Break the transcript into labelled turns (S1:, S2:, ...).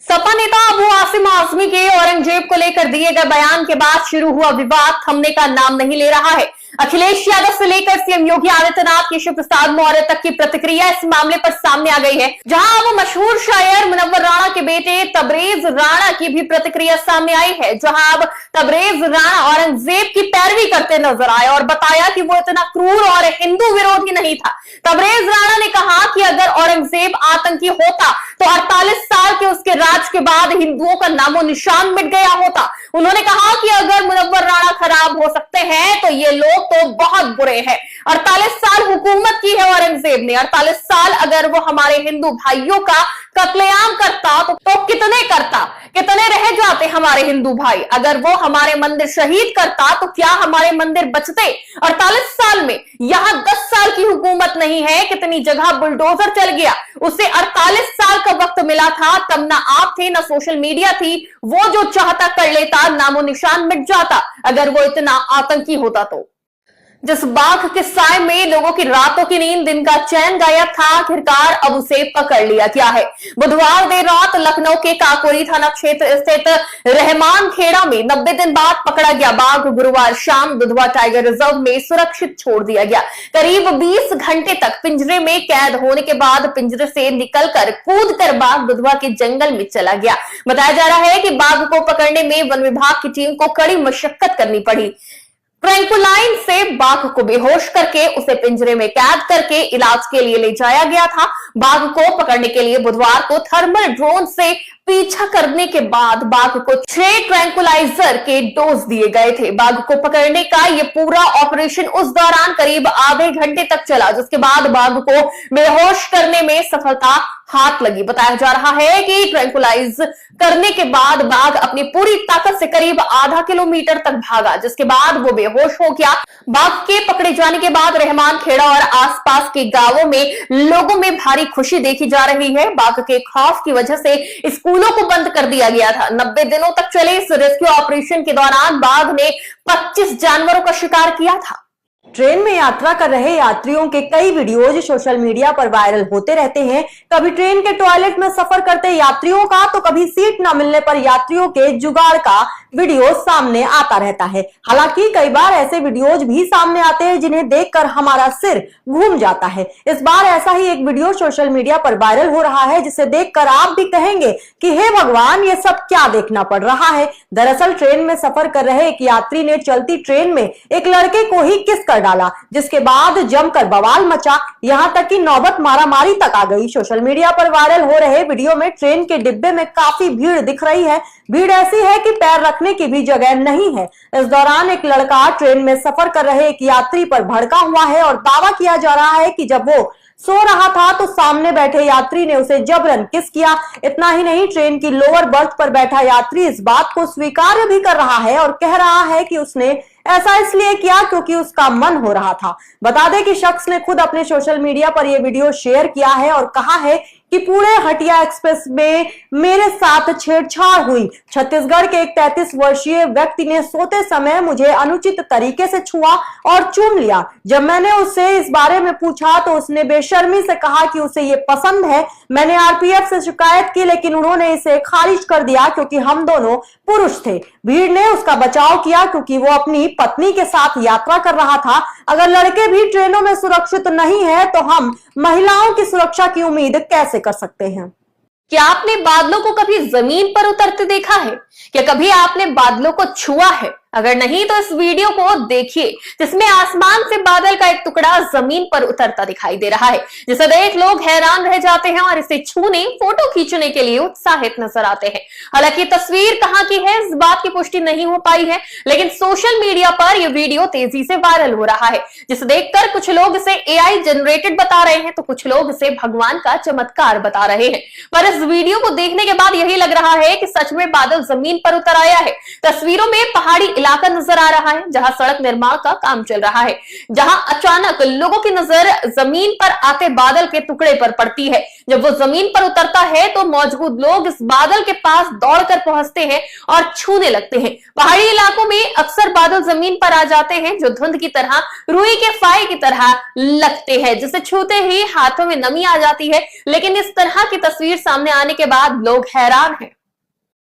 S1: सपा नेता अबू आसिम आजमी के औरंगजेब को लेकर दिए गए बयान के बाद शुरू हुआ विवाद थमने का नाम नहीं ले रहा है। अखिलेश यादव से लेकर सीएम योगी आदित्यनाथ, केशव प्रसाद मौर्य तक की प्रतिक्रिया इस मामले पर सामने आ गई है। जहां अब मशहूर शायर मुनव्वर राणा के बेटे तबरेज राणा की भी प्रतिक्रिया सामने आई है। जहां अब तबरेज राणा औरंगजेब की पैरवी करते नजर आए और बताया कि वो इतना क्रूर और हिंदू विरोधी नहीं था। तबरेज राणा ने कहा कि अगर औरंगजेब आतंकी होता तो 48 साल के उसके राज के बाद हिंदुओं का नामो निशान मिट गया होता। उन्होंने कहा कि अगर मुनव्वर राणा खराब हो सकते हैं तो ये लोग तो बहुत बुरे हैं। 48 साल हुकूमत की है औरंगजेब ने। 48 साल अगर वो हमारे हिंदू भाइयों का कत्लेआम करता तो कितने करता, कितने रह जाते हमारे हिंदू भाई। अगर वो हमारे मंदिर शहीद करता तो क्या हमारे मंदिर बचते। 48 साल में यहां 10 साल की हुकूमत नहीं है, कितनी जगह बुलडोजर चल गया। उसे 48 साल का वक्त मिला था, तब ना आप थे ना सोशल मीडिया थी। वो जो चाहता कर लेता, नामो निशान मिट जाता अगर वो इतना आतंकी होता तो। जिस बाघ के साय में लोगों की रातों की नींद, दिन का चैन गायब था, आखिरकार अब उसे पकड़ लिया गया है। बुधवार देर रात लखनऊ के काकोरी थाना क्षेत्र स्थित रहमान खेड़ा में 90 दिन बाद पकड़ा गया बाघ गुरुवार शाम दुधवा टाइगर रिजर्व में सुरक्षित छोड़ दिया गया। करीब 20 घंटे तक पिंजरे में कैद होने के बाद पिंजरे से निकलकर कूदकर बाघ दुधवा के जंगल में चला गया। बताया जा रहा है कि बाघ को पकड़ने में वन विभाग की टीम को कड़ी मशक्कत करनी पड़ी। ट्रैंकुलाइन से बाघ को बेहोश करके उसे पिंजरे में कैद करके इलाज के लिए ले जाया गया था। बाघ को पकड़ने के लिए बुधवार को थर्मल ड्रोन से पीछा करने के बाद बाघ को 6 ट्रैंकुलाइजर के डोज दिए गए थे। बाघ को पकड़ने का यह पूरा ऑपरेशन उस दौरान करीब आधे घंटे तक चला, जिसके बाद बाघ को बेहोश करने में सफलता हाथ लगी। बताया जा रहा है कि ट्रैंकुलाइज करने के बाद बाघ अपनी पूरी ताकत से करीब आधा किलोमीटर तक भागा, जिसके बाद वो बेहोश हो गया। बाघ के पकड़े जाने के बाद रहमान खेड़ा और आसपास के गांवों में लोगों में भारी खुशी देखी जा रही है। बाघ के खौफ की वजह से स्कूलों को बंद कर दिया गया था। 90 दिनों तक चले इस रेस्क्यू ऑपरेशन के दौरान बाघ ने 25 जानवरों का शिकार किया था।
S2: ट्रेन में यात्रा कर रहे यात्रियों के कई वीडियोज सोशल मीडिया पर वायरल होते रहते हैं। कभी ट्रेन के टॉयलेट में सफर करते यात्रियों का तो कभी सीट न मिलने पर यात्रियों के जुगाड़ का वीडियो सामने आता रहता है। हालांकि कई बार ऐसे वीडियोज भी सामने आते हैं जिन्हें देखकर हमारा सिर घूम जाता है। इस बार ऐसा ही एक वीडियो सोशल मीडिया पर वायरल हो रहा है जिसे देखकर आप भी कहेंगे कि हे भगवान, ये सब क्या देखना पड़ रहा है। दरअसल ट्रेन में सफर कर रहे एक यात्री ने चलती ट्रेन में एक लड़के को ही किस कर डाला, जिसके बाद जमकर बवाल मचा। यहां तक कि नौबत मारामारी तक आ गई। सोशल मीडिया पर वायरल हो रहे वीडियो में ट्रेन के डिब्बे में काफी भीड़ दिख रही है। भीड़ ऐसी है कि पैर रखने की भी जगह नहीं है। इस दौरान एक लड़का ट्रेन में सफर कर रहे एक यात्री पर भड़का हुआ है और दावा किया जा रहा है कि जब वो सो रहा था तो सामने बैठे यात्री ने उसे जबरन किस किया। इतना ही नहीं, ट्रेन की लोअर बर्थ पर बैठा यात्री इस बात को स्वीकार भी कर रहा है और कह रहा है कि उसने ऐसा इसलिए किया क्योंकि उसका मन हो रहा था। बता दें कि शख्स ने खुद अपने सोशल मीडिया पर यह वीडियो शेयर किया है और कहा है कि पुणे हटिया एक्सप्रेस में मेरे साथ छेड़छाड़ हुई। छत्तीसगढ़ के एक 33 वर्षीय व्यक्ति ने सोते समय मुझे अनुचित तरीके से छुआ और चूम लिया। जब मैंने उससे इस बारे में पूछा तो उसने बेशर्मी से कहा कि उसे ये पसंद है। मैंने आरपीएफ से शिकायत की लेकिन उन्होंने इसे खारिज कर दिया क्योंकि हम दोनों पुरुष थे। भीड़ ने उसका बचाव किया क्योंकि वो अपनी पत्नी के साथ यात्रा कर रहा था। अगर लड़के भी ट्रेनों में सुरक्षित नहीं है तो हम महिलाओं की सुरक्षा की उम्मीद कैसे कर सकते हैं।
S1: क्या आपने बादलों को कभी जमीन पर उतरते देखा है? क्या कभी आपने बादलों को छुआ है? अगर नहीं तो इस वीडियो को देखिए जिसमें आसमान से बादल का एक टुकड़ा जमीन पर उतरता दिखाई दे रहा है, जिसे देख लोग हैरान रह जाते हैं और इसे छूने, फोटो खींचने के लिए उत्साहित नजर आते हैं। हालांकि तस्वीर कहां की है इस बात की पुष्टि नहीं हो पाई है, लेकिन सोशल मीडिया पर यह वीडियो तेजी से वायरल हो रहा है, जिसे देखकर कुछ लोग इसे एआई जनरेटेड बता रहे हैं तो कुछ लोग इसे भगवान का चमत्कार बता रहे हैं। पर इस वीडियो को देखने के बाद यही लग रहा है कि सच में बादल जमीन पर उतर आया है। तस्वीरों में पहाड़ी इलाका नजर आ रहा है जहां सड़क निर्माण का काम चल रहा है, जहां अचानक लोगों की नजर जमीन पर आते बादल के टुकड़े पर पड़ती है। जब वो जमीन पर उतरता है तो मौजूद लोग इस बादल के पास दौड़कर पहुंचते हैं और छूने लगते हैं। पहाड़ी इलाकों में अक्सर बादल जमीन पर आ जाते हैं जो धुंध की तरह, रुई के फाई की तरह लगते हैं, जिसे छूते ही हाथों में नमी आ जाती है। लेकिन इस तरह की तस्वीर सामने आने के बाद लोग हैरान हैं।